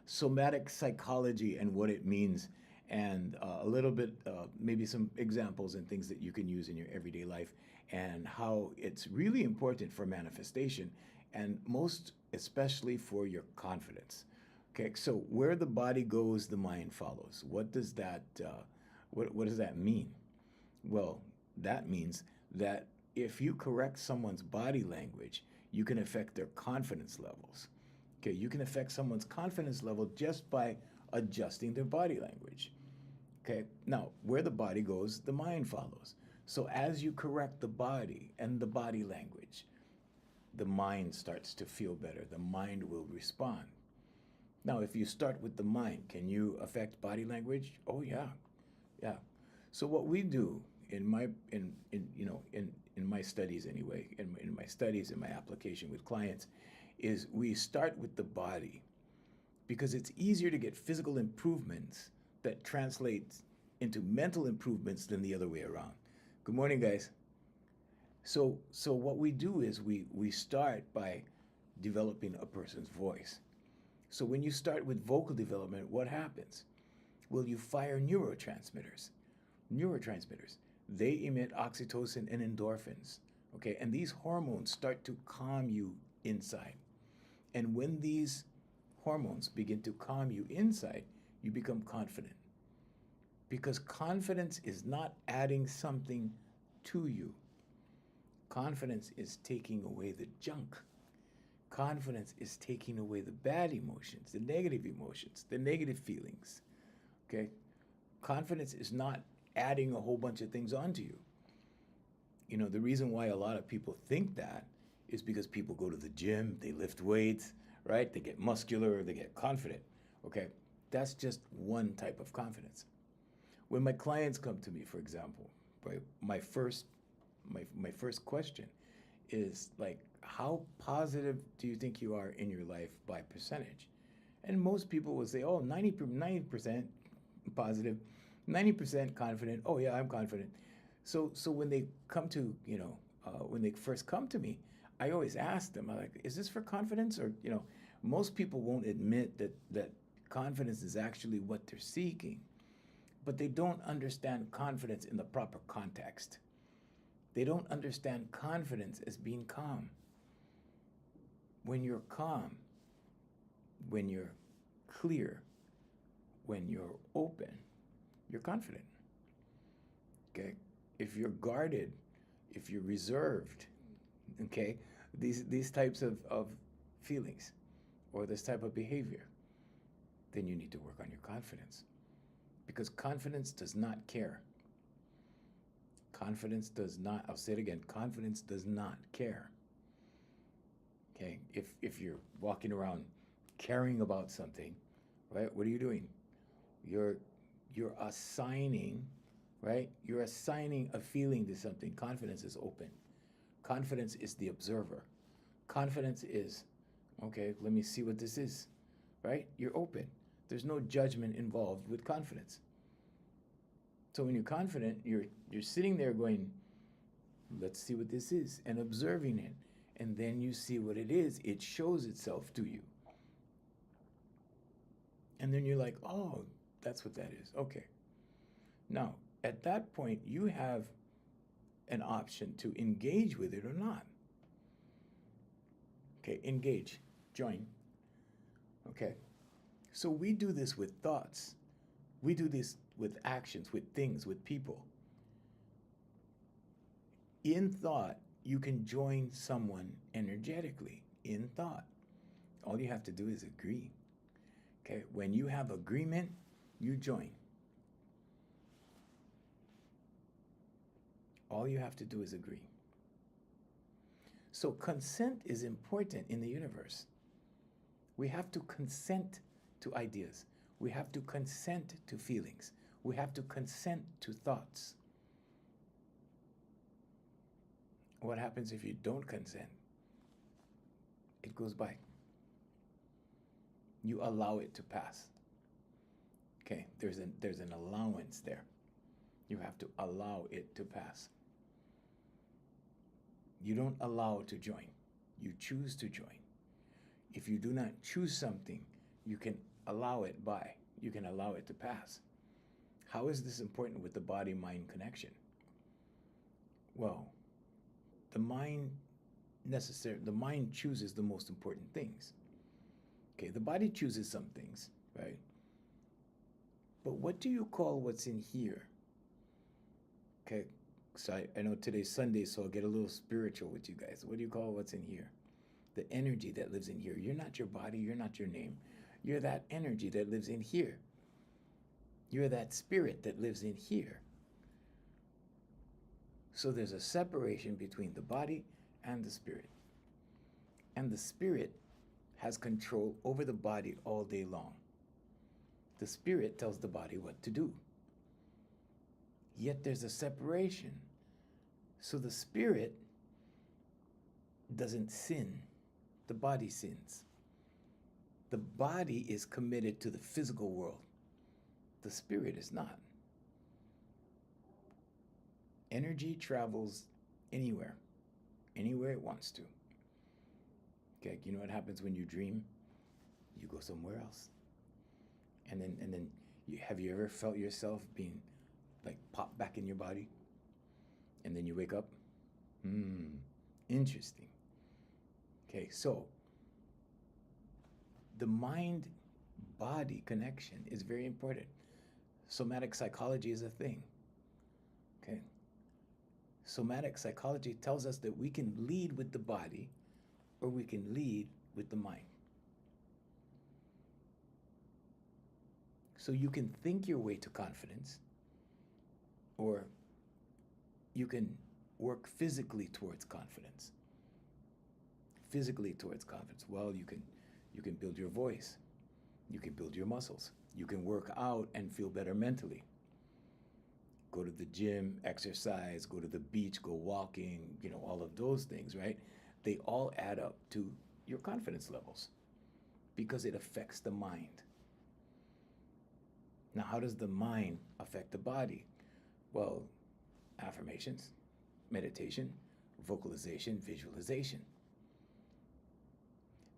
somatic psychology and what it means, and a little bit, maybe some examples and things that you can use in your everyday life, and how it's really important for manifestation, and most especially for your confidence. Okay, so where the body goes, the mind follows. What does that what does that mean? Well, that means that if you correct someone's body language, you can affect their confidence levels. Okay, you can affect someone's confidence level just by adjusting their body language. Okay, now where the body goes, the mind follows. So as you correct the body and the body language, the mind starts to feel better. The mind will respond. Now, if you start with the mind, can you affect body language? Oh yeah, yeah. So what we do in my in my studies anyway, in my studies in my application with clients, is we start with the body because it's easier to get physical improvements that translate into mental improvements than the other way around. Good morning, guys. So what we do is we start by developing a person's voice. So when you start with vocal development, what happens? Well, you fire neurotransmitters. Neurotransmitters. They emit oxytocin and endorphins. Okay, and these hormones start to calm you inside. And when these hormones begin to calm you inside, you become confident. Because confidence is not adding something to you. Confidence is taking away the junk. Confidence is taking away the bad emotions, the negative feelings. Okay? Confidence is not adding a whole bunch of things onto you. You know, the reason why a lot of people think that is because people go to the gym, they lift weights, right? They get muscular, they get confident. Okay? That's just one type of confidence. When my clients come to me, for example, right, my first question is like, how positive do you think you are in your life by percentage? And most people will say, oh, 90% positive, 90% confident. Oh yeah, I'm confident. So when they come to, when they first come to me, I always ask them, I'm like, is this for confidence? Or, most people won't admit that confidence is actually what they're seeking, but they don't understand confidence in the proper context. They don't understand confidence as being calm. When you're calm, when you're clear, when you're open, you're confident. Okay? If you're guarded, if you're reserved, okay, these types of feelings or this type of behavior, then you need to work on your confidence. Because confidence does not care. Confidence does not, I'll say it again, confidence does not care. Okay, if you're walking around caring about something, right, what are you doing? You're assigning, right? You're assigning a feeling to something. Confidence is open. Confidence is the observer. Confidence is, okay, let me see what this is, right? You're open. There's no judgment involved with confidence. So when you're confident, you're sitting there going, let's see what this is, and observing it. And then you see what it is. It shows itself to you. And then you're like, oh, that's what that is. Okay. Now, at that point, you have an option to engage with it or not. Okay, engage, join. Okay. So we do this with thoughts. We do this with actions, with things, with people. In thought, you can join someone energetically in thought. All you have to do is agree. Okay, when you have agreement, you join. All you have to do is agree. So consent is important in the universe. We have to consent to ideas. We have to consent to feelings. We have to consent to thoughts. What happens if you don't consent? It goes by. You allow it to pass. Okay, there's an allowance there. You have to allow it to pass. You don't allow to join. You choose to join. If you do not choose something, you can allow it by. You can allow it to pass. How is this important with the body-mind connection? Well, the mind the mind chooses the most important things. Okay, the body chooses some things, right? But what do you call what's in here? Okay, so I know today's Sunday, so I'll get a little spiritual with you guys. What do you call what's in here? The energy that lives in here. You're not your body, you're not your name. You're that energy that lives in here. You're that spirit that lives in here. So there's a separation between the body and the spirit. And the spirit has control over the body all day long. The spirit tells the body what to do. Yet there's a separation. So the spirit doesn't sin, the body sins. The body is committed to the physical world. The spirit is not. Energy travels anywhere it wants to. Okay, you know what happens when you dream? You go somewhere else. And then have you ever felt yourself being like popped back in your body? And then you wake up? Interesting. Okay, so the mind-body connection is very important. Somatic psychology is a thing. Okay. Somatic psychology tells us that we can lead with the body or we can lead with the mind. So you can think your way to confidence, or you can work physically towards confidence. Physically towards confidence. Well, you can build your voice. You can build your muscles. You can work out and feel better mentally. Go to the gym, exercise, go to the beach, go walking, all of those things, right? They all add up to your confidence levels because it affects the mind. Now, how does the mind affect the body? Well, affirmations, meditation, vocalization, visualization.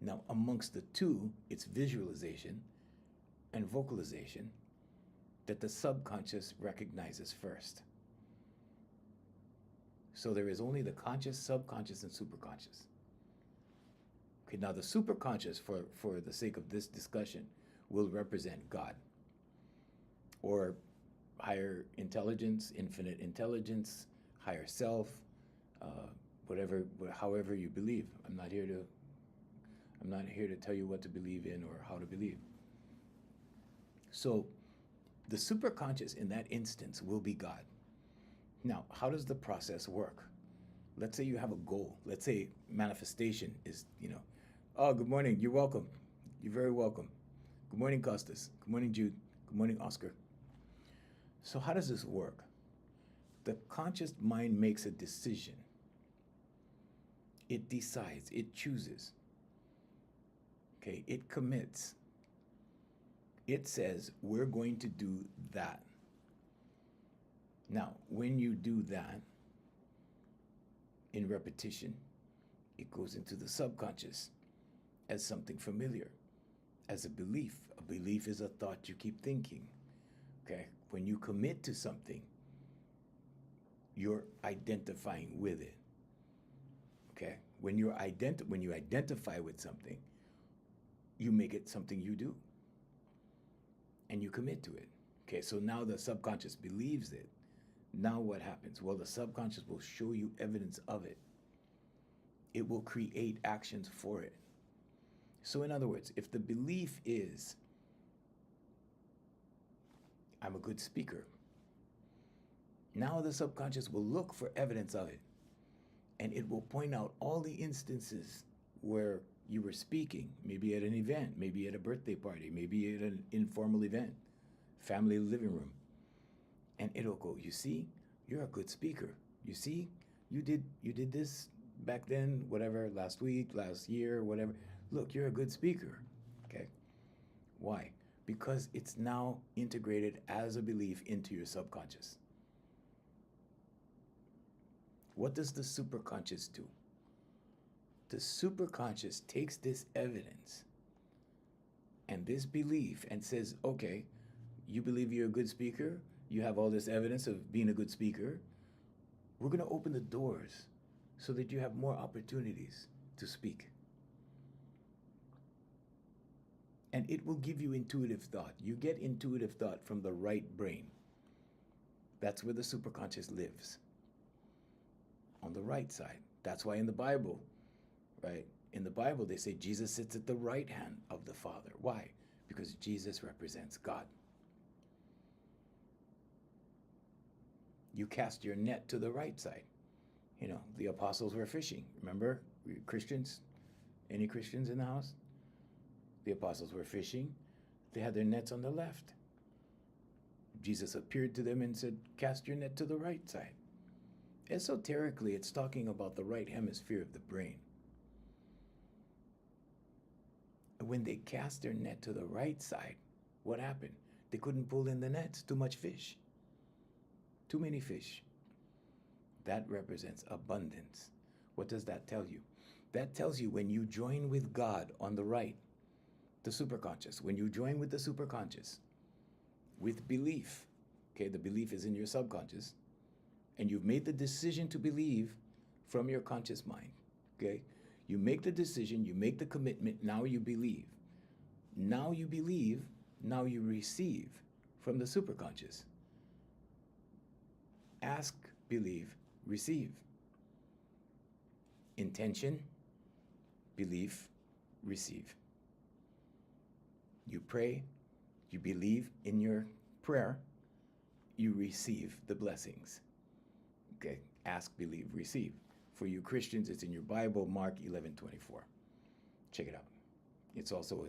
Now, amongst the two, it's visualization and vocalization that the subconscious recognizes first. So there is only the conscious, subconscious, and superconscious. Okay, now the superconscious, for the sake of this discussion, will represent God, or higher intelligence, infinite intelligence, higher self, however you believe. I'm not here to tell you what to believe in or how to believe. So the superconscious in that instance will be God. Now, how does the process work? Let's say you have a goal. Let's say manifestation is, oh, good morning, you're welcome. You're very welcome. Good morning, Costas. Good morning, Jude. Good morning, Oscar. So how does this work? The conscious mind makes a decision. It decides, it chooses. Okay, it commits. It says, we're going to do that. Now, when you do that, in repetition, it goes into the subconscious as something familiar, as a belief. A belief is a thought you keep thinking. Okay, when you commit to something, you're identifying with it. Okay, when you identify with something, you make it something you do. And you commit to it. Okay, so now the subconscious believes it. Now what happens? Well, the subconscious will show you evidence of it. It will create actions for it. So in other words, if the belief is, I'm a good speaker, now the subconscious will look for evidence of it. And it will point out all the instances where you were speaking, maybe at an event, maybe at a birthday party, maybe at an informal event, family living room. And it'll go, you see, you're a good speaker. You see, you did this back then, whatever, last week, last year, whatever. Look, you're a good speaker. Okay. Why? Because it's now integrated as a belief into your subconscious. What does the superconscious do? The superconscious takes this evidence And this belief and says, okay, you believe you're a good speaker, you have all this evidence of being a good speaker, we're going to open the doors so that you have more opportunities to speak. And it will give you intuitive thought. You get intuitive thought from the right brain. That's where the superconscious lives, on the right side. That's why in the Bible, right? In the Bible, they say Jesus sits at the right hand of the Father. Why? Because Jesus represents God. You cast your net to the right side. You know, the apostles were fishing. Remember, Christians? Any Christians in the house? The apostles were fishing. They had their nets on the left. Jesus appeared to them and said, cast your net to the right side. Esoterically, it's talking about the right hemisphere of the brain. When they cast their net to the right side, what happened? They couldn't pull in the nets. Too much fish. Too many fish. That represents abundance. What does that tell you? That tells you when you join with God on the right, the superconscious, when you join with the superconscious, with belief, okay, the belief is in your subconscious, and you've made the decision to believe from your conscious mind, okay? You make the decision, you make the commitment, now you believe. Now you believe, now you receive from the superconscious. Ask, believe, receive. Intention, belief, receive. You pray, you believe in your prayer, you receive the blessings. Okay, ask, believe, receive. For you Christians, it's in your Bible, Mark 11:24. Check it out. It's also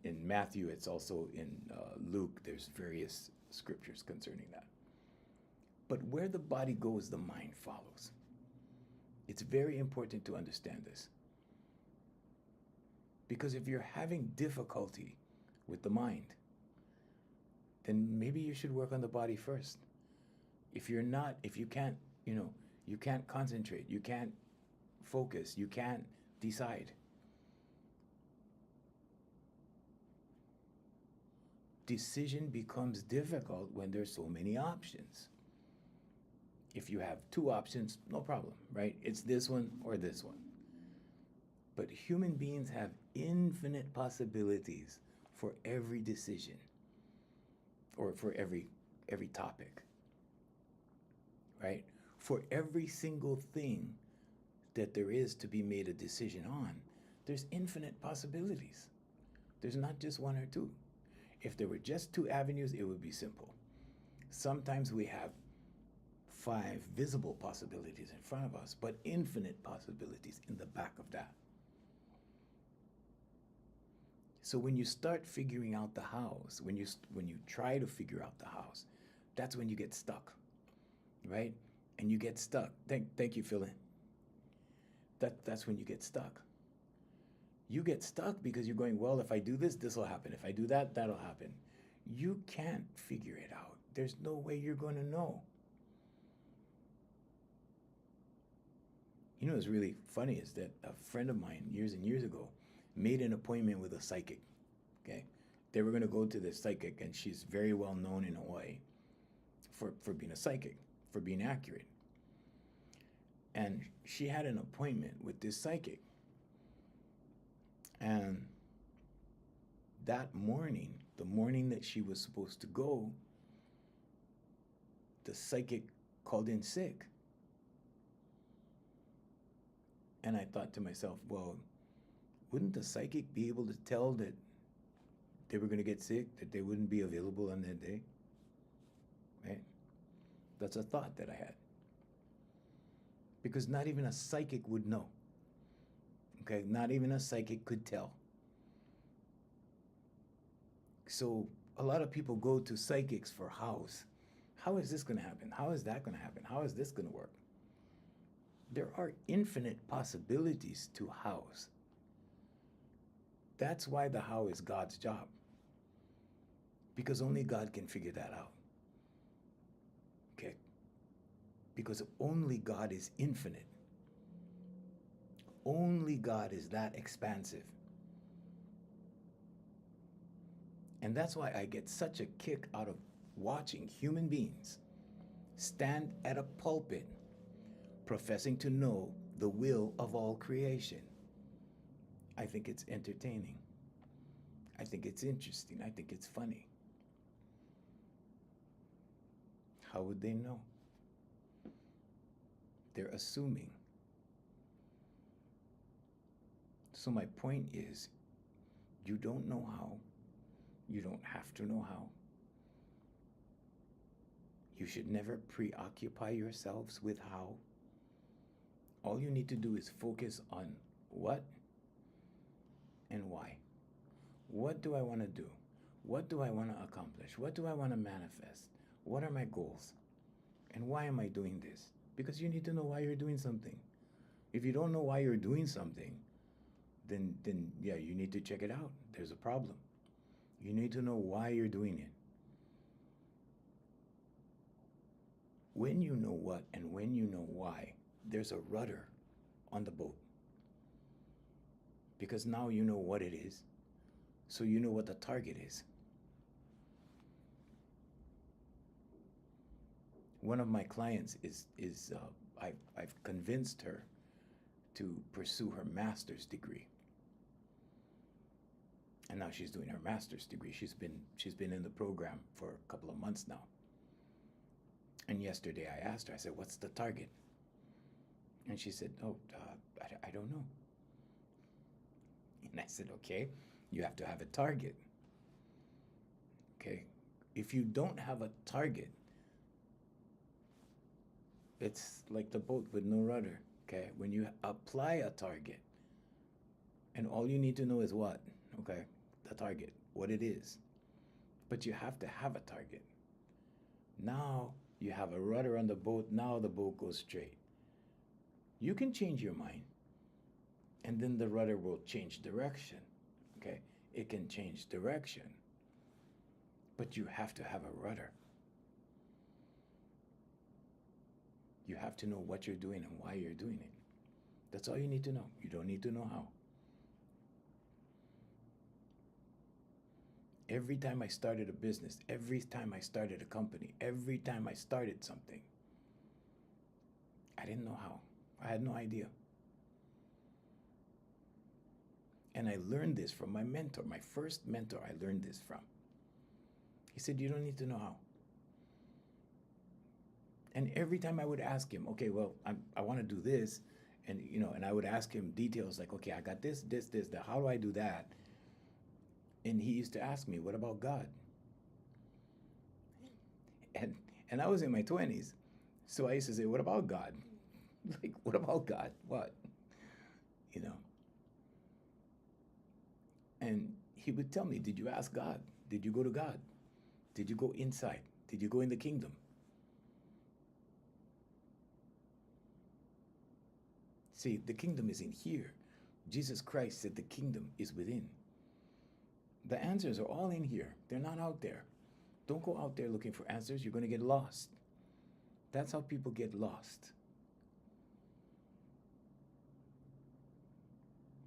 in Matthew. It's also in Luke. There's various scriptures concerning that. But where the body goes, the mind follows. It's very important to understand this. Because if you're having difficulty with the mind, then maybe you should work on the body first. If you can't, you can't concentrate, you can't focus, you can't decide. Decision becomes difficult when there's so many options. If you have two options, no problem, right? It's this one or this one. But human beings have infinite possibilities for every decision or for every topic, right? For every single thing that there is to be made a decision on, there's infinite possibilities. There's not just one or two. If there were just two avenues, it would be simple. Sometimes we have 5 visible possibilities in front of us, but infinite possibilities in the back of that. So when you start figuring out the hows, when you try to figure out the hows, that's when you get stuck, right? And you get stuck. Thank you, Phil. That's when you get stuck. You get stuck because you're going, well, if I do this, this will happen. If I do that, that'll happen. You can't figure it out. There's no way you're going to know. You know what's really funny is that a friend of mine years and years ago made an appointment with a psychic, okay? They were going to go to this psychic, and she's very well known in Hawaii for being a psychic, for being accurate. And she had an appointment with this psychic. And that morning, the morning that she was supposed to go, the psychic called in sick. And I thought to myself, well, wouldn't the psychic be able to tell that they were going to get sick, that they wouldn't be available on that day? Right? That's a thought that I had. Because not even a psychic would know. Okay? Not even a psychic could tell. So a lot of people go to psychics for hows. How is this going to happen? How is that going to happen? How is this going to work? There are infinite possibilities to hows. That's why the how is God's job. Because only God can figure that out. Okay? Because only God is infinite. Only God is that expansive. And that's why I get such a kick out of watching human beings stand at a pulpit professing to know the will of all creation. I think it's entertaining. I think it's interesting. I think it's funny. How would they know? They're assuming. So my point is, you don't know how. You don't have to know how. You should never preoccupy yourselves with how. All you need to do is focus on what and why. What do I want to do? What do I want to accomplish? What do I want to manifest? What are my goals? And why am I doing this? Because you need to know why you're doing something. If you don't know why you're doing something, then yeah, you need to check it out. There's a problem. You need to know why you're doing it. When you know what and when you know why, there's a rudder on the boat. Because now you know what it is, so you know what the target is. One of my clients I've convinced her to pursue her master's degree. And now she's doing her master's degree. She's been in the program for a couple of months now. And yesterday I asked her, I said, what's the target? And she said, I don't know. And I said, okay, you have to have a target. Okay, if you don't have a target, it's like the boat with no rudder. Okay, when you apply a target, and all you need to know is what? Okay, the target, what it is. But you have to have a target. Now you have a rudder on the boat. Now the boat goes straight. You can change your mind, and then the rudder will change direction. Okay, it can change direction, but you have to have a rudder. You have to know what you're doing and why you're doing it. That's all you need to know. You don't need to know how. Every time I started a business, every time I started a company, every time I started something, I didn't know how. I had no idea. And I learned this from my mentor, my first mentor I learned this from. He said, you don't need to know how. And every time I would ask him, okay, well, I want to do this. And, and I would ask him details like, okay, I got this, that. How do I do that? And he used to ask me, what about God? And I was in my 20s. So I used to say, what about God? Like, what about God? What? And he would tell me, did you ask God? Did you go to God? Did you go inside? Did you go in the kingdom? See, the kingdom is in here. Jesus Christ said the kingdom is within. The answers are all in here. They're not out there. Don't go out there looking for answers. You're going to get lost. That's how people get lost.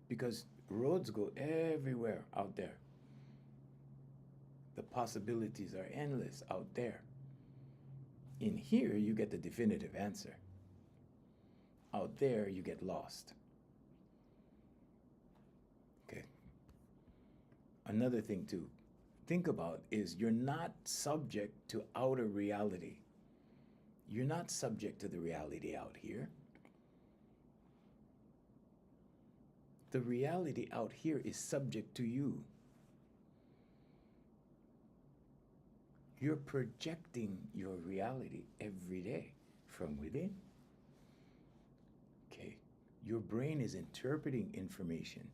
Because roads go everywhere out there. The possibilities are endless out there. In here, you get the definitive answer. Out there, you get lost. Okay. Another thing to think about is you're not subject to outer reality. You're not subject to the reality out here. The reality out here is subject to you. You're projecting your reality every day from within. Okay, your brain is interpreting information.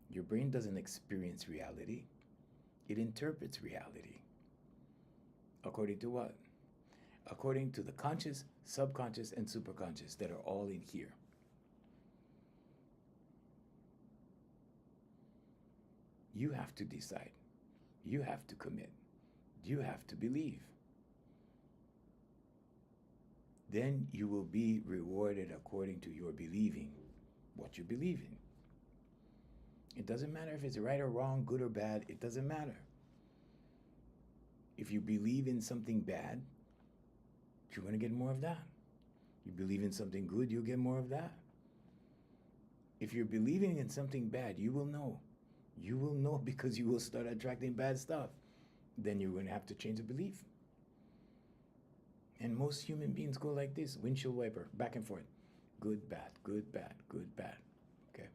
Your brain doesn't experience reality. It interprets reality. According to what? According to the conscious, subconscious, and superconscious that are all in here. You have to decide. You have to commit. You have to believe. Then you will be rewarded according to your believing what you believe in. It doesn't matter if it's right or wrong, good or bad, it doesn't matter. If you believe in something bad, you're going to get more of that. You believe in something good, you'll get more of that. If you're believing in something bad, you will know. You will know because you will start attracting bad stuff. Then you're going to have to change the belief. And most human beings go like this, windshield wiper, back and forth. Good, bad, good, bad, good, bad. Okay.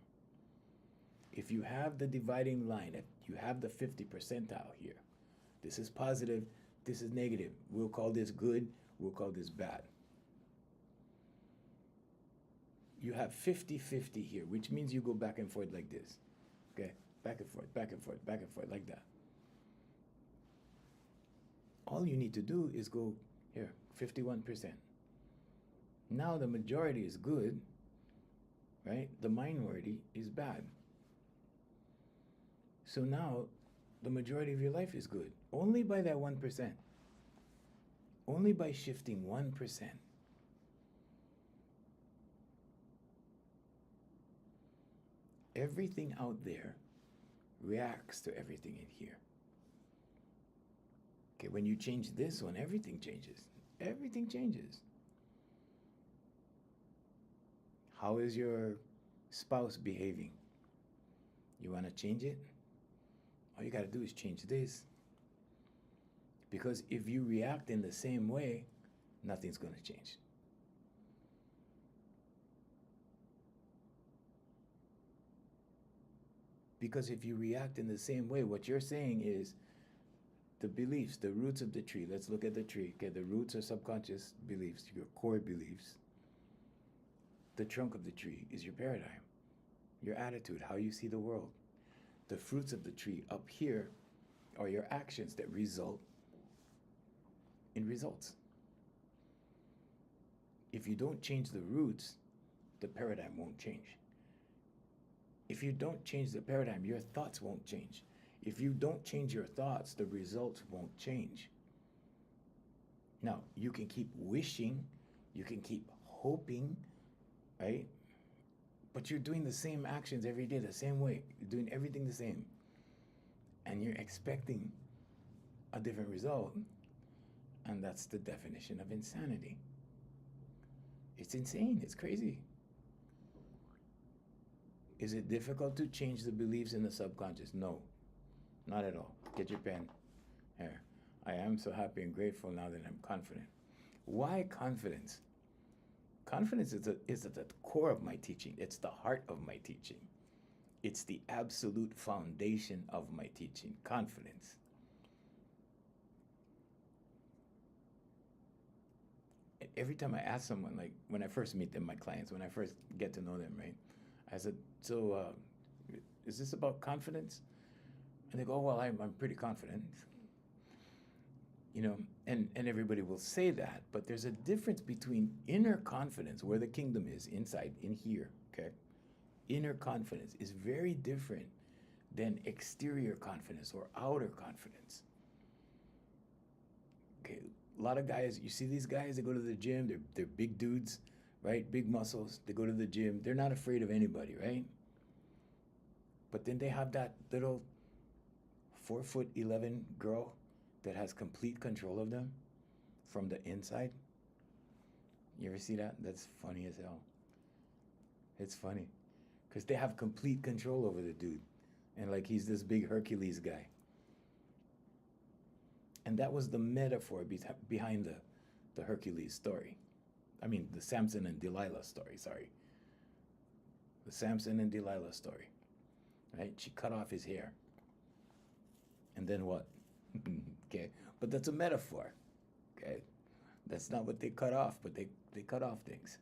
If you have the dividing line, if you have the 50 percentile here, this is positive, this is negative. We'll call this good, we'll call this bad. You have 50-50 here, which means you go back and forth like this. Okay? Back and forth, back and forth, back and forth, like that. All you need to do is go here, 51%. Now the majority is good, right? The minority is bad. So now the majority of your life is good. Only by that 1%. Only by shifting 1%. Everything out there reacts to everything in here. Okay, when you change this one, everything changes. Everything changes. How is your spouse behaving? You want to change it? All you got to do is change this. Because if you react in the same way, nothing's going to change. Because if you react in the same way, what you're saying is the beliefs, the roots of the tree. Let's look at the tree. Okay, the roots are subconscious beliefs, your core beliefs. The trunk of the tree is your paradigm, your attitude, how you see the world. The fruits of the tree up here are your actions that result in results. If you don't change the roots, the paradigm won't change. If you don't change the paradigm, your thoughts won't change. If you don't change your thoughts, the results won't change. Now, you can keep wishing, you can keep hoping, right? But you're doing the same actions every day, the same way. You're doing everything the same. And you're expecting a different result. And that's the definition of insanity. It's insane. It's crazy. Is it difficult to change the beliefs in the subconscious? No, not at all. Get your pen. Here. I am so happy and grateful now that I'm confident. Why confidence? Confidence is at the core of my teaching. It's the heart of my teaching. It's the absolute foundation of my teaching. Confidence. Every time I ask someone, like when I first meet them, my clients, when I first get to know them, right? I said, so is this about confidence? And they go, oh, well, I'm pretty confident. You know, and everybody will say that, but there's a difference between inner confidence, where the kingdom is, inside, in here, okay? Inner confidence is very different than exterior confidence or outer confidence. Okay, a lot of guys, you see these guys, they go to the gym, they're big dudes, right? Big muscles, they go to the gym, they're not afraid of anybody, right? But then they have that little 4'11" girl that has complete control of them from the inside. You ever see that? That's funny as hell. It's funny. Because they have complete control over the dude. And like he's this big Hercules guy. And that was the metaphor behind the Hercules story. I mean, the Samson and Delilah story, sorry. The Samson and Delilah story. Right? She cut off his hair. And then what? Okay, but that's a metaphor. Okay, that's not what they cut off, but they cut off things.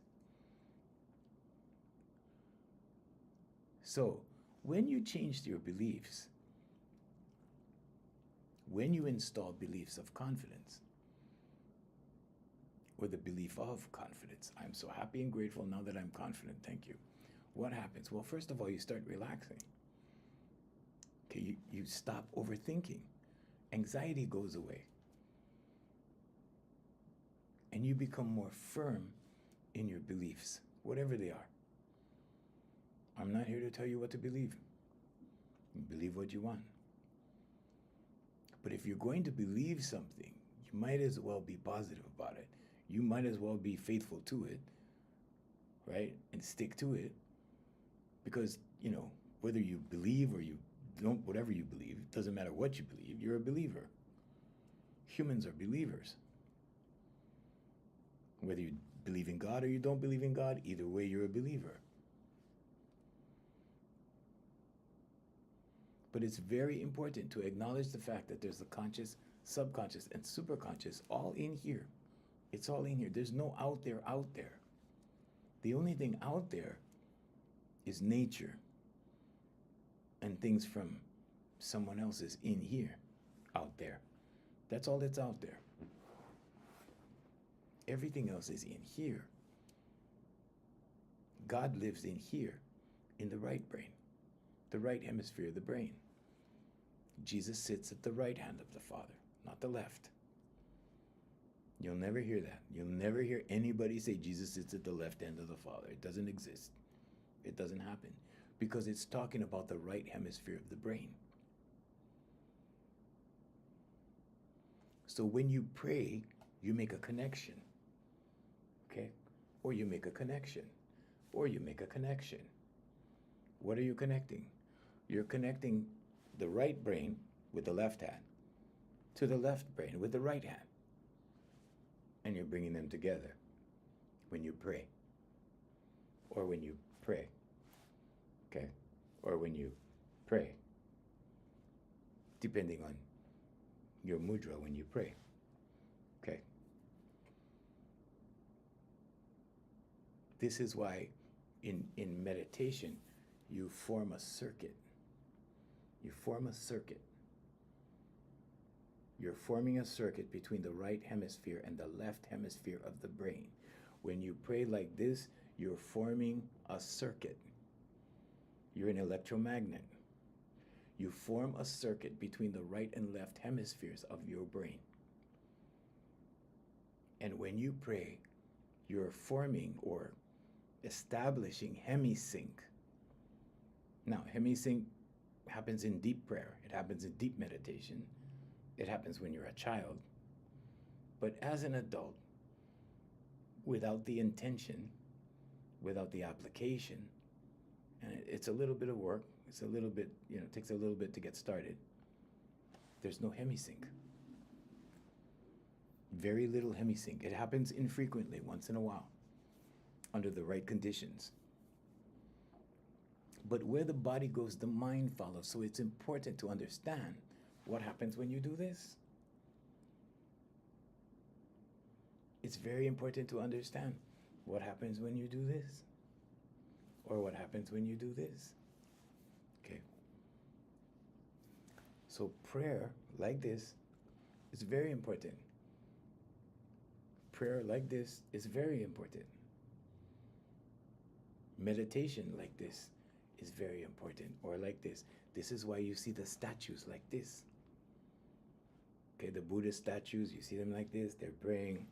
So when you changed your beliefs, when you install beliefs of confidence, or the belief of confidence, I'm so happy and grateful now that I'm confident, thank you. What happens? Well, first of all, you start relaxing. Okay, you stop overthinking. Anxiety goes away. And you become more firm in your beliefs, whatever they are. I'm not here to tell you what to believe. You believe what you want. But if you're going to believe something, you might as well be positive about it. You might as well be faithful to it, right? And stick to it. Because, whether you believe or you don't, whatever you believe, it doesn't matter what you believe, you're a believer. Humans are believers. Whether you believe in God or you don't believe in God, either way, you're a believer. But it's very important to acknowledge the fact that there's the conscious, subconscious, and superconscious all in here. It's all in here. There's no out there. The only thing out there is nature and things from someone else's in here, out there. That's all that's out there. Everything else is in here. God lives in here, in the right brain, the right hemisphere of the brain. Jesus sits at the right hand of the Father, not the left. You'll never hear that. You'll never hear anybody say Jesus sits at the left hand of the Father. It doesn't exist. It doesn't happen because it's talking about the right hemisphere of the brain. So when you pray, you make a connection, okay? Or you make a connection, or you make a connection. What are you connecting? You're connecting the right brain with the left hand to the left brain with the right hand. And you're bringing them together when you pray. Or when you pray. Okay? Or when you pray. Depending on your mudra when you pray. Okay? This is why in meditation you form a circuit. You form a circuit. You're forming a circuit between the right hemisphere and the left hemisphere of the brain. When you pray like this, you're forming a circuit. You're an electromagnet. You form a circuit between the right and left hemispheres of your brain. And when you pray, you're forming or establishing hemisync. Now, hemisync happens in deep prayer. It happens in deep meditation. It happens when you're a child. But as an adult, without the intention, without the application, and it's a little bit of work, it's a little bit, it takes a little bit to get started, there's no hemisync. Very little hemisync. It happens infrequently, once in a while, under the right conditions. But where the body goes, the mind follows. So it's important to understand what happens when you do this. It's very important to understand what happens when you do this. Or what happens when you do this. Okay. So prayer like this is very important. Prayer like this is very important. Meditation like this is very important, or like this. This is why you see the statues like this. Okay, the Buddhist statues, you see them like this, they're praying.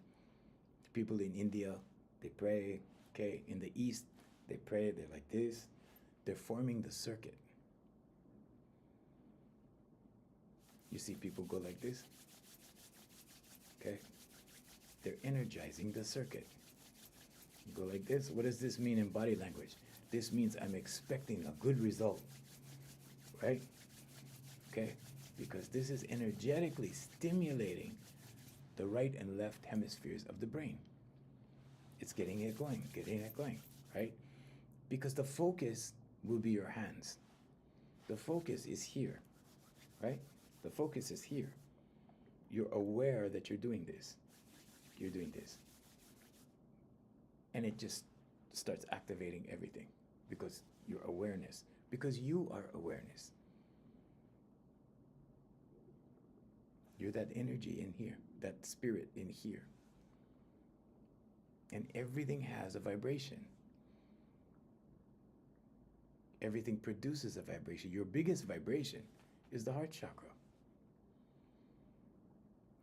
People in India, they pray. Okay, in the East, they pray, they're like this. They're forming the circuit. You see people go like this. Okay, they're energizing the circuit. You go like this. What does this mean in body language? This means I'm expecting a good result, right? Okay, because this is energetically stimulating the right and left hemispheres of the brain. It's getting it going, right? Because the focus will be your hands. The focus is here, right? The focus is here. You're aware that you're doing this. You're doing this. And it just starts activating everything because your awareness, because you are awareness. You're that energy in here, that spirit in here. And everything has a vibration. Everything produces a vibration. Your biggest vibration is the heart chakra.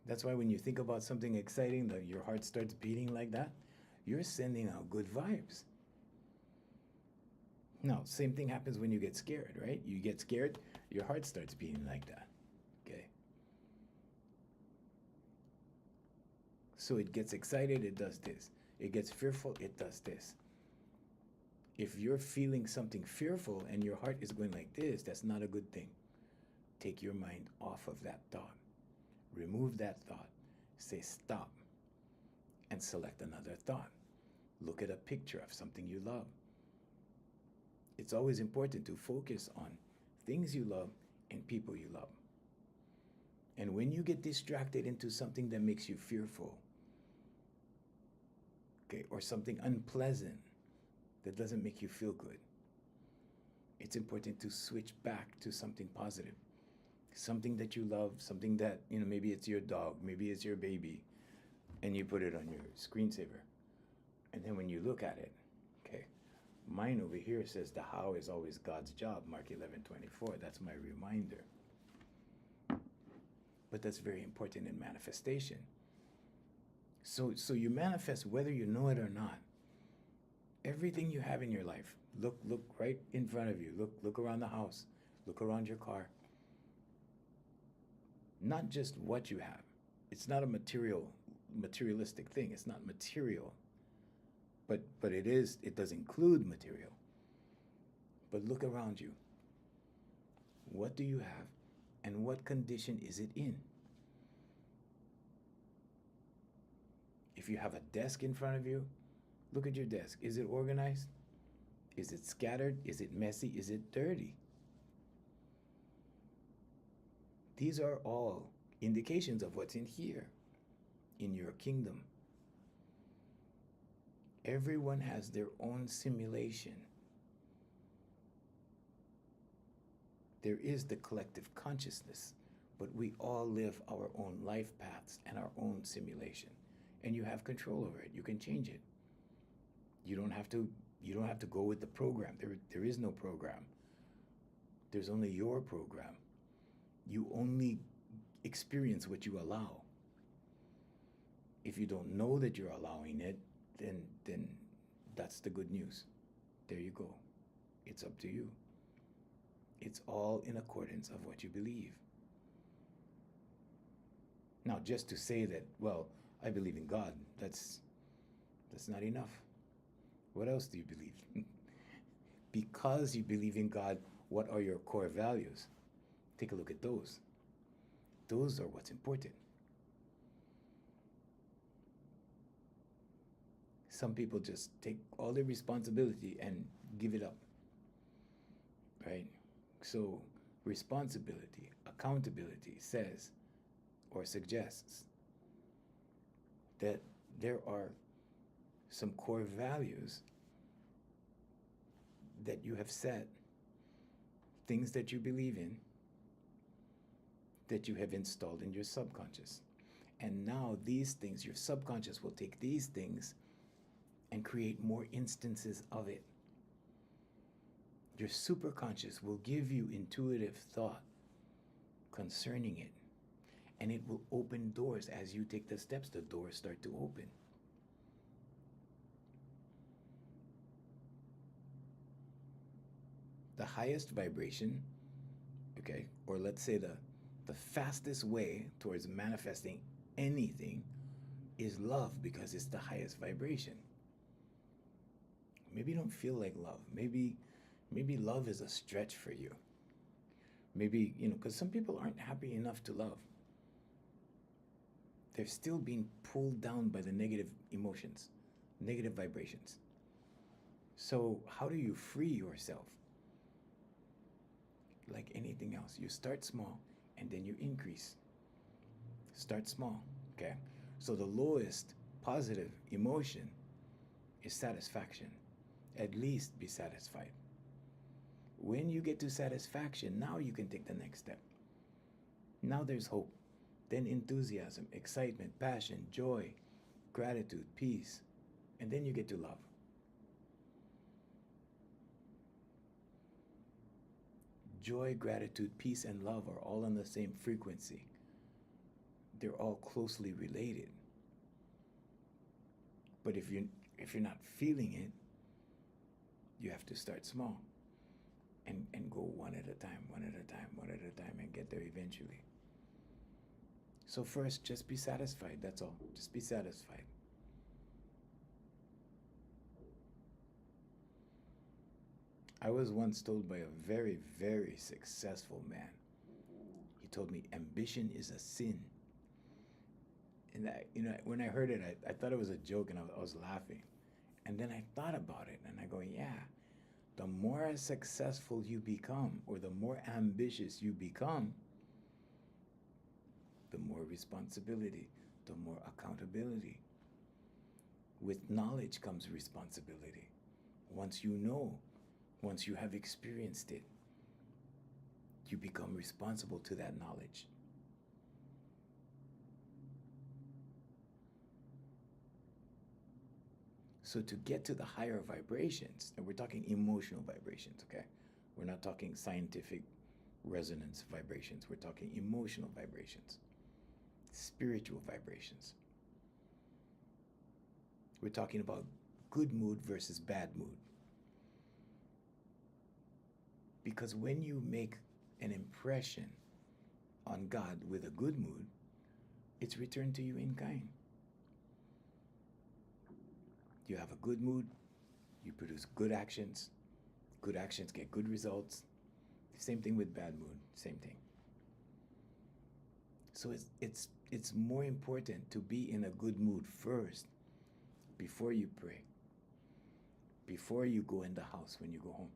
That's why when you think about something exciting, your heart starts beating like that, you're sending out good vibes. Now, same thing happens when you get scared, right? You get scared, your heart starts beating like that. Okay. So it gets excited, it does this. It gets fearful, it does this. If you're feeling something fearful and your heart is going like this, that's not a good thing. Take your mind off of that thought. Remove that thought. Say stop and select another thought. Look at a picture of something you love. It's always important to focus on things you love and people you love. And when you get distracted into something that makes you fearful, okay, or something unpleasant that doesn't make you feel good, it's important to switch back to something positive. Something that you love, something that, maybe it's your dog, maybe it's your baby, and you put it on your screensaver. And then when you look at it, okay, mine over here says the how is always God's job, Mark 11:24. That's my reminder. But that's very important in manifestation. So you manifest whether you know it or not. Everything you have in your life, look right in front of you. Look around the house. Look around your car. Not just what you have. It's not a materialistic thing. It's not material. But it does include material. But look around you. What do you have and what condition is it in? If you have a desk in front of you, look at your desk. Is it organized? Is it scattered? Is it messy? Is it dirty? These are all indications of what's in here, in your kingdom. Everyone has their own simulation. There is the collective consciousness, but we all live our own life paths and our own simulation. And you have control over it. You can change it. You don't have to go with the program. There is no program. There's only your program. You only experience what you allow. If you don't know that you're allowing it, then that's the good news. There you go. It's up to you. It's all in accordance of what you believe. Now, just to say that, well, I believe in God, that's not enough. What else do you believe? Because you believe in God, what are your core values? Take a look at those. Those are what's important. Some people just take all their responsibility and give it up, right? So responsibility, accountability says or suggests that there are some core values that you have set, things that you believe in, that you have installed in your subconscious. And now these things, your subconscious will take these things and create more instances of it. Your superconscious will give you intuitive thought concerning it. And it will open doors. As you take the steps, the doors start to open. The highest vibration, okay, or let's say the fastest way towards manifesting anything is love, because it's the highest vibration. Maybe you don't feel like love. Maybe love is a stretch for you. Maybe, because some people aren't happy enough to love. They're still being pulled down by the negative emotions, negative vibrations. So how do you free yourself? Like anything else, you start small and then you increase. Start small, okay? So the lowest positive emotion is satisfaction. At least be satisfied. When you get to satisfaction, now you can take the next step. Now there's hope. Then enthusiasm, excitement, passion, joy, gratitude, peace. And then you get to love. Joy, gratitude, peace, and love are all on the same frequency. They're all closely related. But if you're not feeling it, you have to start small. and go one at a time, one at a time, one at a time, and get there eventually. So first, just be satisfied. That's all. Just be satisfied. I was once told by a very, very successful man. He told me ambition is a sin. And when I heard it, I thought it was a joke, and I was laughing. And then I thought about it, and I go, yeah, the more successful you become, or the more ambitious you become, the more responsibility, the more accountability. With knowledge comes responsibility. Once you know, once you have experienced it, you become responsible to that knowledge. So to get to the higher vibrations, and we're talking emotional vibrations, okay? We're not talking scientific resonance vibrations. We're talking emotional vibrations, spiritual vibrations. We're talking about good mood versus bad mood. Because when you make an impression on God with a good mood, it's returned to you in kind. You have a good mood, you produce good actions get good results. Same thing with bad mood, same thing. So it's more important to be in a good mood first before you pray, before you go in the house when you go home.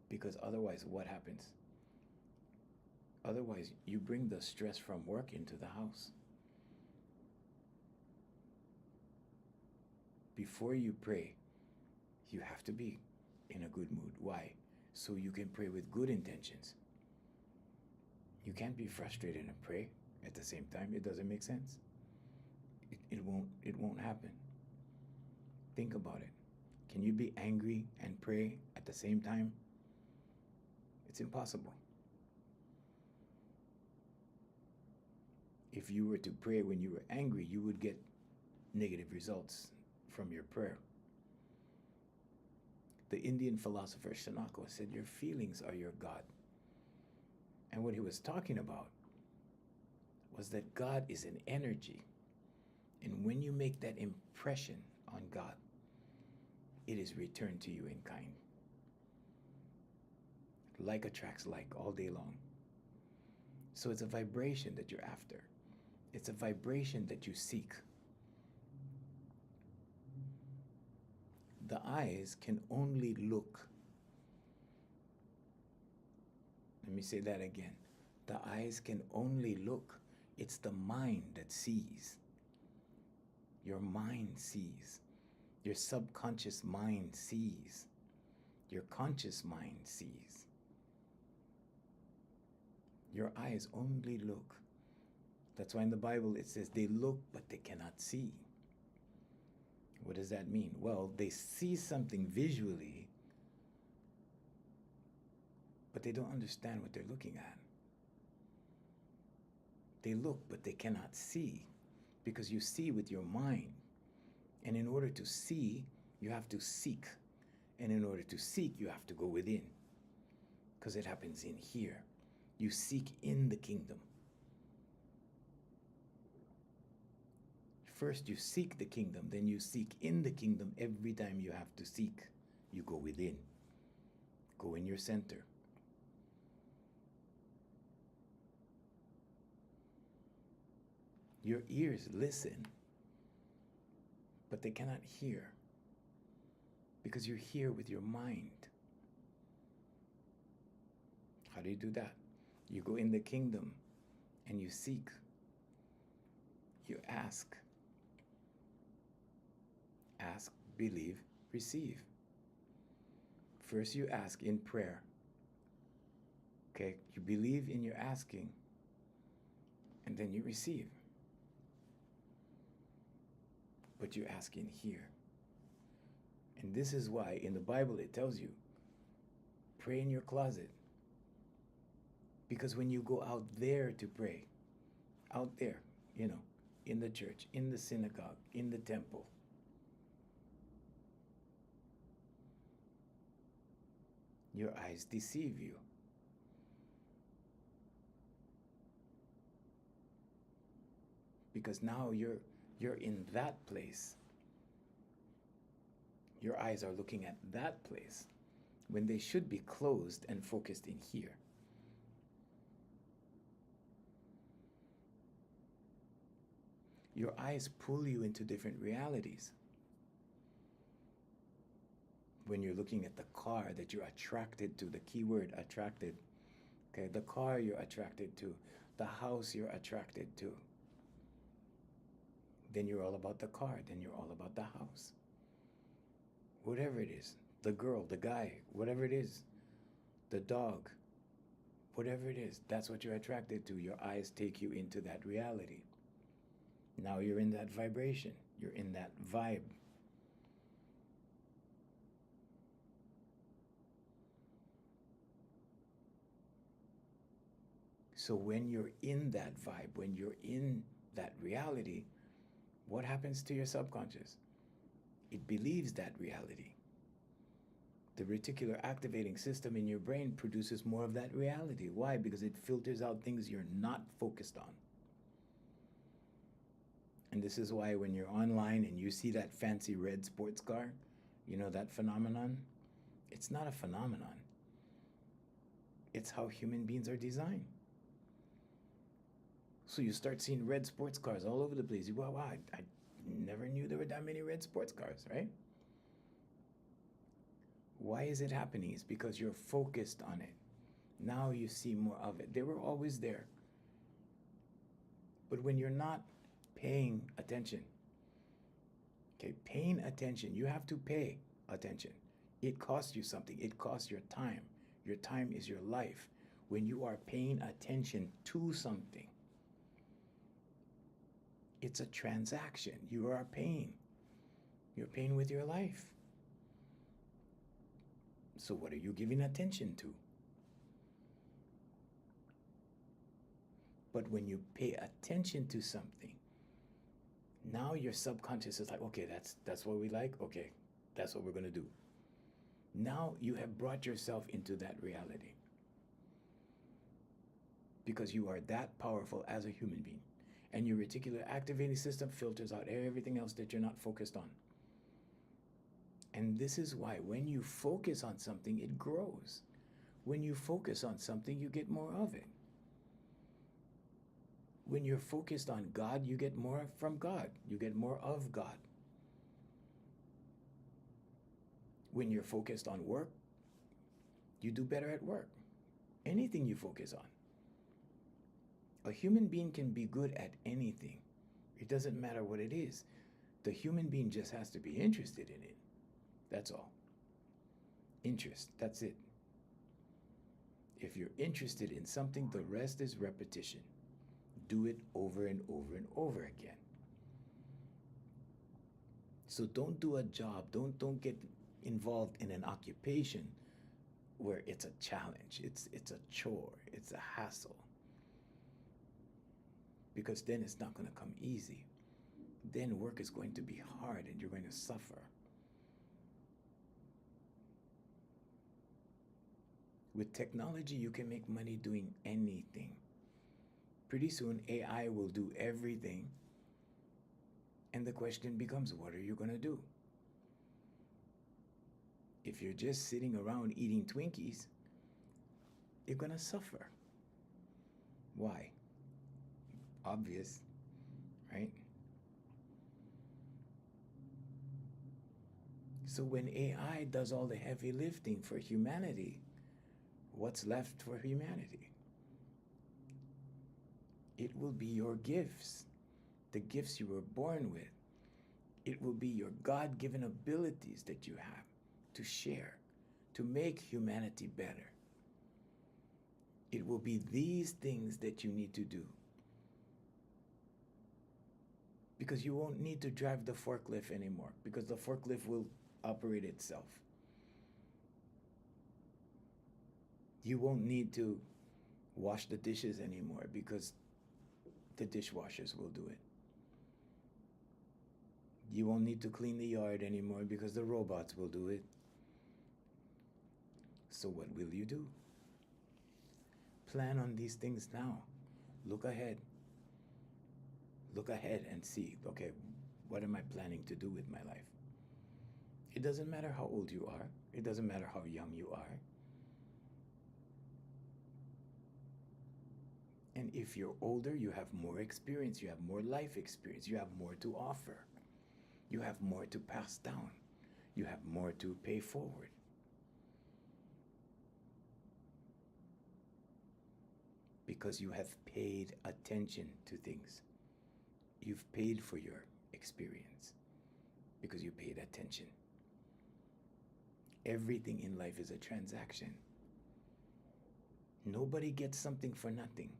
Because otherwise, what happens? Otherwise, you bring the stress from work into the house. Before you pray, you have to be in a good mood. Why? So you can pray with good intentions. You can't be frustrated and pray at the same time. It doesn't make sense. It won't happen. Think about it. Can you be angry and pray at the same time? It's impossible. If you were to pray when you were angry, you would get negative results from your prayer. The Indian philosopher Shanako said, your feelings are your God. And what he was talking about was that God is an energy. And when you make that impression on God, it is returned to you in kind. Like attracts like all day long. So it's a vibration that you're after. It's a vibration that you seek. The eyes can only look. Let me say that again. The eyes can only look. It's the mind that sees. Your mind sees. Your subconscious mind sees. Your conscious mind sees. Your eyes only look. That's why in the Bible it says they look but they cannot see. What does that mean? Well, they see something visually, but they don't understand what they're looking at. They look but they cannot see, because you see with your mind. And in order to see, you have to seek. And in order to seek, you have to go within, because it happens in here. You seek in the kingdom. First you seek the kingdom, then you seek in the kingdom. Every time you have to seek, you go within. Go in your center. Your ears listen, but they cannot hear, because you're here with your mind. How do you do that? You go in the kingdom and you seek. You ask. Ask, believe, receive. First you ask in prayer. Okay, you believe in your asking, and then you receive. But you ask in here. And this is why in the Bible it tells you, pray in your closet. Because when you go out there to pray, out there, in the church, in the synagogue, in the temple, Your eyes deceive you. Because now you're in that place. Your eyes are looking at that place when they should be closed and focused in here. Your eyes pull you into different realities. When you're looking at the car that you're attracted to, the keyword attracted, okay, the car you're attracted to, the house you're attracted to, then you're all about the car, then you're all about the house. Whatever it is, the girl, the guy, whatever it is, the dog, whatever it is, that's what you're attracted to. Your eyes take you into that reality. Now you're in that vibration, you're in that vibe. So when you're in that vibe, when you're in that reality, what happens to your subconscious? It believes that reality. The reticular activating system in your brain produces more of that reality. Why? Because it filters out things you're not focused on. And this is why when you're online and you see that fancy red sports car, you know that phenomenon? It's not a phenomenon. It's how human beings are designed. So you start seeing red sports cars all over the place. Wow, I never knew there were that many red sports cars, right? Why is it happening? It's because you're focused on it. Now you see more of it. They were always there. But when you're not paying attention, okay, paying attention, you have to pay attention. It costs you something. It costs your time. Your time is your life. When you are paying attention to something, it's a transaction. You are paying. You're paying with your life. So what are you giving attention to? But when you pay attention to something, now your subconscious is like, okay, that's what we like. Okay, that's what we're going to do. Now you have brought yourself into that reality. Because you are that powerful as a human being. And your reticular activating system filters out everything else that you're not focused on. And this is why when you focus on something, it grows. When you focus on something, you get more of it. When you're focused on God, you get more from God. You get more of God. When you're focused on work, you do better at work. Anything you focus on. A human being can be good at anything. It doesn't matter what it is. The human being just has to be interested in it. That's all. Interest, that's it. If you're interested in something, the rest is repetition. Do it over and over and over again. So don't do a job, don't get involved in an occupation where it's a challenge, it's a chore, it's a hassle. Because then it's not going to come easy. Then work is going to be hard and you're going to suffer. With technology, you can make money doing anything. Pretty soon, AI will do everything. And the question becomes, what are you going to do? If you're just sitting around eating Twinkies, you're going to suffer. Why? Obvious, right? So when AI does all the heavy lifting for humanity, what's left for humanity? It will be your gifts, the gifts you were born with. It will be your God-given abilities that you have to share, to make humanity better. It will be these things that you need to do. Because you won't need to drive the forklift anymore, because the forklift will operate itself. You won't need to wash the dishes anymore, because the dishwashers will do it. You won't need to clean the yard anymore, because the robots will do it. So what will you do? Plan on these things now. Look ahead. Look ahead and see, okay, what am I planning to do with my life? It doesn't matter how old you are. It doesn't matter how young you are. And if you're older, you have more experience, you have more life experience, you have more to offer, you have more to pass down, you have more to pay forward. Because you have paid attention to things. You've paid for your experience because you paid attention. Everything in life is a transaction. Nobody gets something for nothing.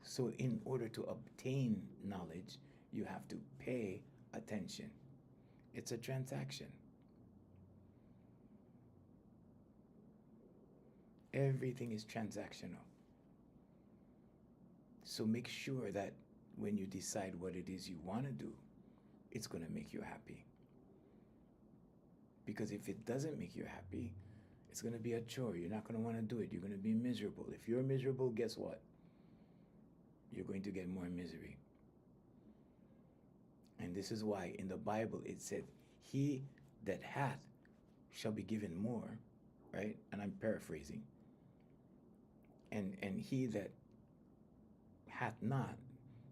So in order to obtain knowledge, you have to pay attention. It's a transaction. Everything is transactional. So make sure that when you decide what it is you want to do, it's going to make you happy. Because if it doesn't make you happy, it's going to be a chore. You're not going to want to do it. You're going to be miserable. If you're miserable, guess what? You're going to get more misery. And this is why in the Bible it said, he that hath shall be given more, right? And I'm paraphrasing. And he that hath not,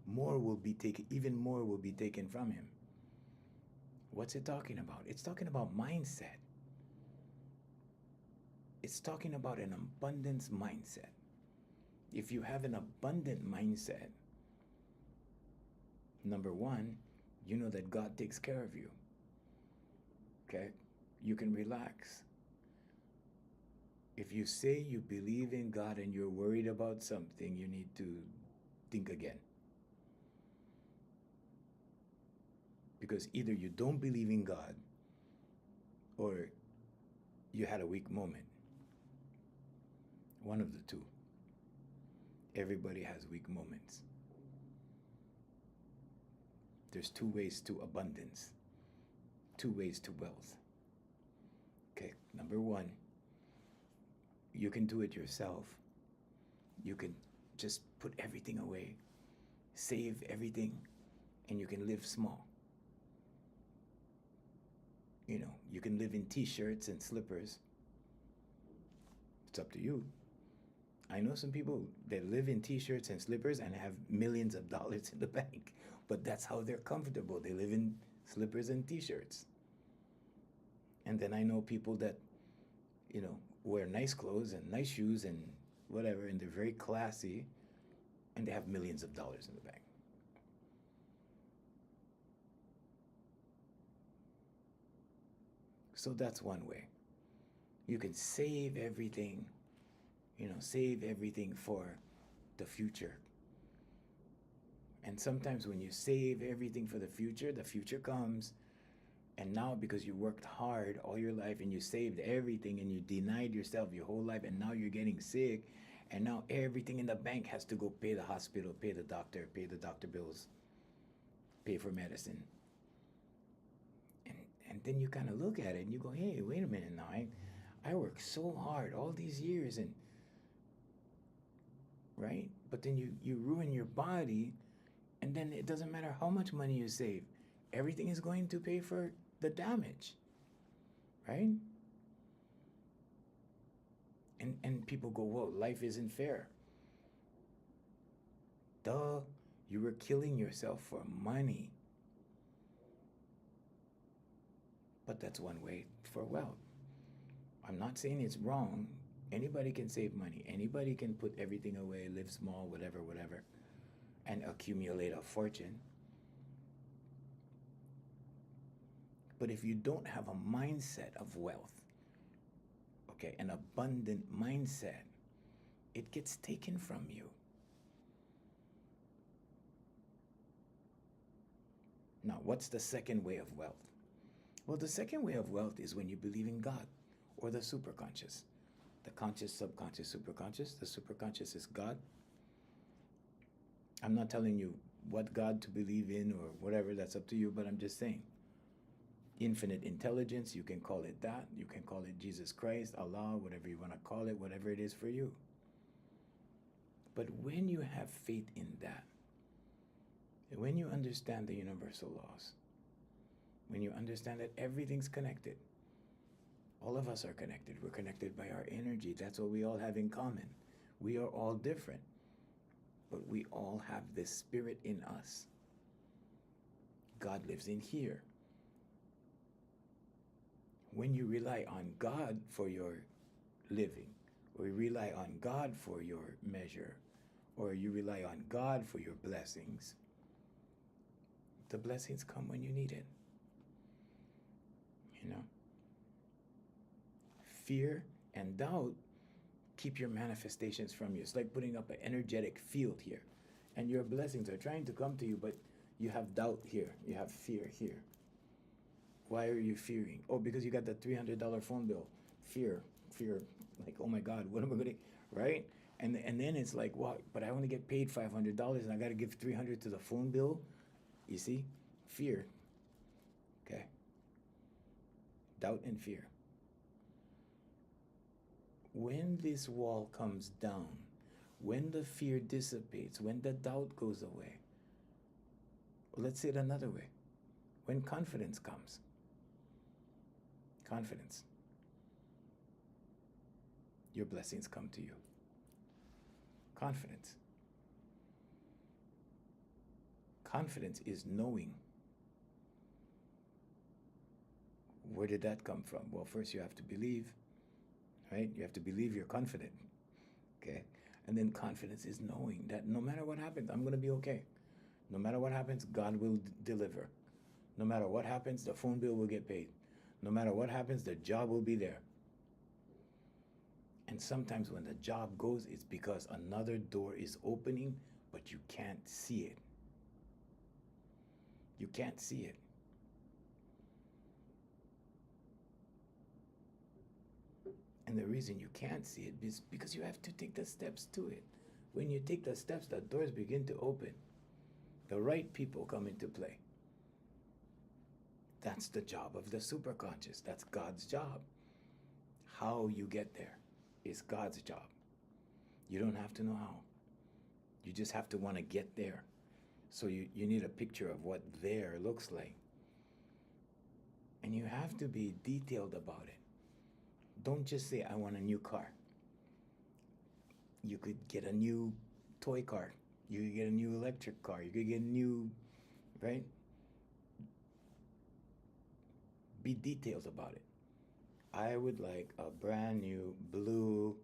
more will be taken, even more will be taken from him. What's it talking about? It's talking about mindset. It's talking about an abundance mindset. If you have an abundant mindset, number one, you know that God takes care of you. Okay? You can relax. If you say you believe in God and you're worried about something, you need to think again. Because either you don't believe in God or you had a weak moment. One of the two. Everybody has weak moments. There's two ways to abundance, two ways to wealth. Okay, number one, you can do it yourself. You can just put everything away, save everything, and you can live small. You know, you can live in t-shirts and slippers. It's up to you. I know some people that live in t-shirts and slippers and have millions of dollars in the bank, but that's how they're comfortable. They live in slippers and t-shirts. And then I know people that, you know, wear nice clothes and nice shoes and whatever, and they're very classy, and they have millions of dollars in the bank. So that's one way. You can save everything, you know, save everything for the future. And sometimes when you save everything for the future comes, and now because you worked hard all your life and you saved everything and you denied yourself your whole life, and now you're getting sick, and now everything in the bank has to go pay the hospital, pay the doctor bills, pay for medicine. And then you kind of look at it and you go, hey, wait a minute now. I worked so hard all these years, and right? But then you ruin your body, and then it doesn't matter how much money you save. Everything is going to pay for the damage, right? And people go, well, life isn't fair. Duh, you were killing yourself for money. But that's one way for wealth. I'm not saying it's wrong. Anybody can save money. Anybody can put everything away, live small, whatever, and accumulate a fortune. But if you don't have a mindset of wealth, okay, an abundant mindset, it gets taken from you. Now, what's the second way of wealth? Well, the second way of wealth is when you believe in God or the superconscious. The conscious, subconscious, superconscious. The superconscious is God. I'm not telling you what God to believe in or whatever, that's up to you, but I'm just saying. infinite intelligence. You can call it that. You can call it Jesus Christ, Allah, whatever you want to call it, whatever it is for you. But when you have faith in that, when you understand the universal laws, when you understand that everything's connected, all of us are connected. We're connected by our energy. That's what we all have in common. We are all different, but we all have this spirit in us. God lives in here. When you rely on God for your living, or you rely on God for your measure, or you rely on God for your blessings, the blessings come when you need it. You know? Fear and doubt keep your manifestations from you. It's like putting up an energetic field here, and your blessings are trying to come to you, but you have doubt here, you have fear here. Why are you fearing? Oh, because you got the $300 phone bill. Fear, like, oh my God, what am I gonna, right? And then it's like, what? But I only get paid $500 and I gotta give $300 to the phone bill. You see? Fear. Okay. Doubt and fear. When this wall comes down, when the fear dissipates, when the doubt goes away, let's say it another way. When confidence comes, confidence, your blessings come to you. Confidence. Confidence is knowing. Where did that come from? Well, first you have to believe, right? You have to believe you're confident, okay? And then confidence is knowing that no matter what happens, I'm going to be okay. No matter what happens, God will deliver. No matter what happens, the phone bill will get paid. No matter what happens, the job will be there. And sometimes when the job goes, it's because another door is opening, but you can't see it. You can't see it. And the reason you can't see it is because you have to take the steps to it. When you take the steps, the doors begin to open. The right people come into play. That's the job of the superconscious. That's God's job. How you get there is God's job. You don't have to know how. You just have to want to get there. So you need a picture of what there looks like. And you have to be detailed about it. Don't just say, I want a new car. You could get a new toy car. You could get a new electric car. You could get a new, right? Be detailed about it. I would like a brand new blue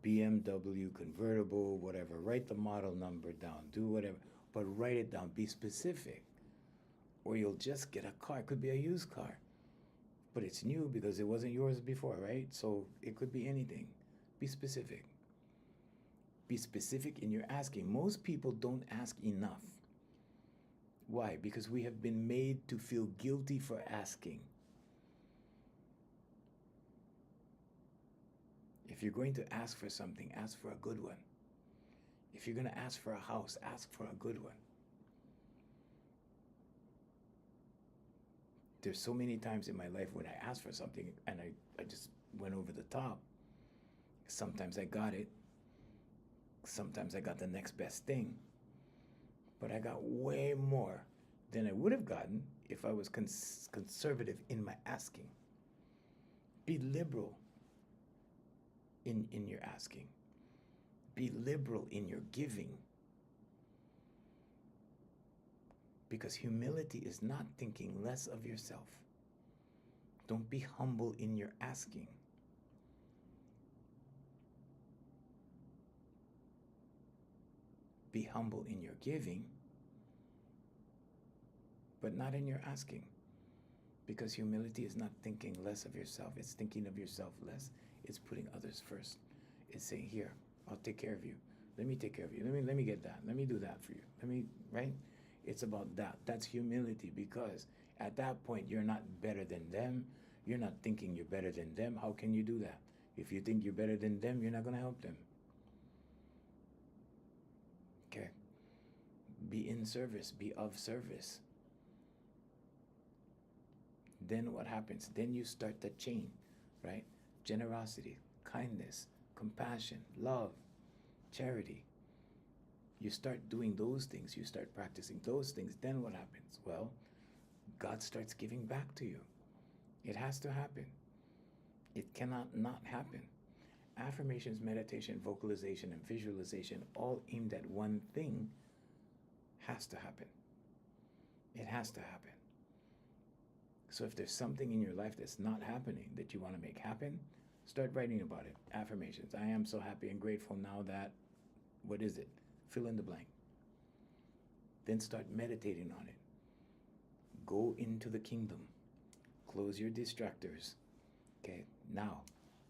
BMW convertible, whatever. Write the model number down. Do whatever. But write it down. Be specific. Or you'll just get a car. It could be a used car. But it's new because it wasn't yours before, right? So it could be anything. Be specific. Be specific in your asking. Most people don't ask enough. Why? Because we have been made to feel guilty for asking. If you're going to ask for something, ask for a good one. If you're going to ask for a house, ask for a good one. There's so many times in my life when I asked for something and I just went over the top. Sometimes I got it. Sometimes I got the next best thing. But I got way more than I would have gotten if I was conservative in my asking. Be liberal in your asking. Be liberal in your giving. Because humility is not thinking less of yourself. Don't be humble in your asking. Be humble in your giving, but not in your asking. Because humility is not thinking less of yourself. It's thinking of yourself less. It's putting others first. It's saying, here, I'll take care of you. Let me take care of you. Let me get that. Let me do that for you. Right? It's about that. That's humility, because at that point, you're not better than them. You're not thinking you're better than them. How can you do that? If you think you're better than them, you're not going to help them. Okay? Be in service. Be of service. then what happens? Then you start the chain, right? Generosity, kindness, compassion, love, charity. You start doing those things, you start practicing those things, then what happens? Well, God starts giving back to you. It has to happen. It cannot not happen. Affirmations, meditation, vocalization, and visualization, all aimed at one thing, has to happen. It has to happen. So if there's something in your life that's not happening that you want to make happen, start writing about it. Affirmations. I am so happy and grateful now that, what is it? Fill in the blank. Then start meditating on it. Go into the kingdom. Close your distractors. Okay, now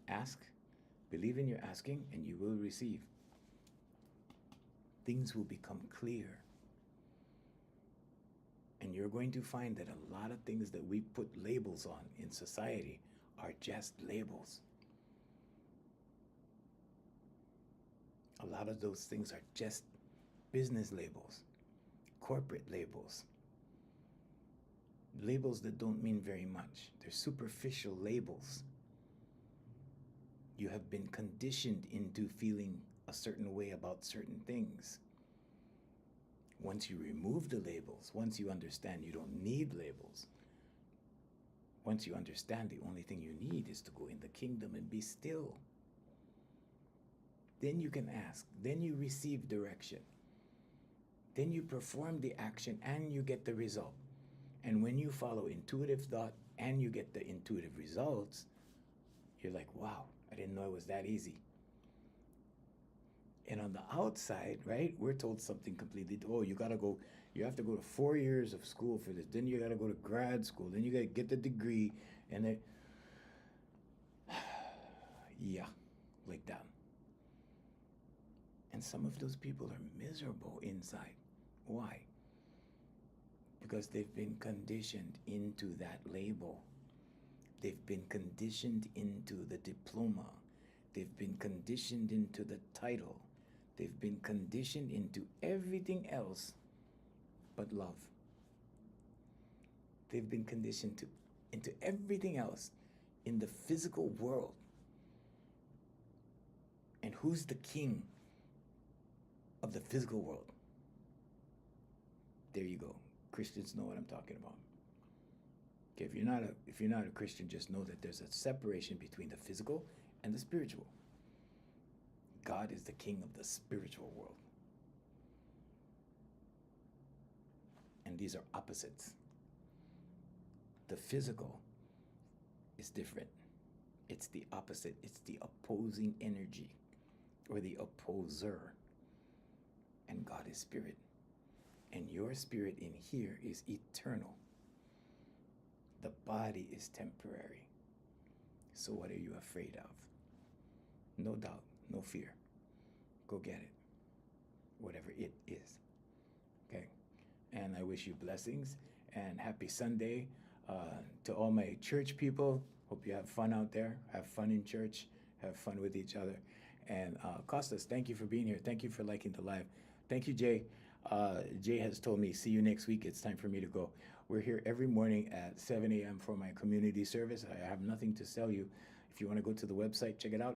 ask, believe in your asking, and you will receive. Things will become clear. And you're going to find that a lot of things that we put labels on in society are just labels. A lot of those things are just business labels, corporate labels, labels that don't mean very much. They're superficial labels. You have been conditioned into feeling a certain way about certain things. Once you remove the labels, once you understand you don't need labels, once you understand the only thing you need is to go in the kingdom and be still, then you can ask, then you receive direction, then you perform the action and you get the result. And when you follow intuitive thought and you get the intuitive results, you're like, wow, I didn't know it was that easy. And on the outside, right, we're told something completely, oh, you have to go to 4 years of school for this. Then you got to go to grad school. Then you got to get the degree. And then, yeah, like that. And some of those people are miserable inside. Why? Because they've been conditioned into that label. They've been conditioned into the diploma. They've been conditioned into the title. They've been conditioned into everything else but love. They've been conditioned into everything else in the physical world. And who's the king of the physical world? There you go. Christians know what I'm talking about. Okay, if you're not a Christian, just know that there's a separation between the physical and the spiritual. God is the king of the spiritual world. And these are opposites. The physical is different. It's the opposite. It's the opposing energy or the opposer. And God is spirit. And your spirit in here is eternal. The body is temporary. So what are you afraid of? No doubt, no fear. Go get it. Whatever it is. Okay? And I wish you blessings and happy Sunday to all my church people. Hope you have fun out there. Have fun in church. Have fun with each other. And Costas, thank you for being here. Thank you for liking the live. Thank you, Jay. Jay has told me, see you next week. It's time for me to go. We're here every morning at 7 a.m. for my community service. I have nothing to sell you. If you want to go to the website, check it out.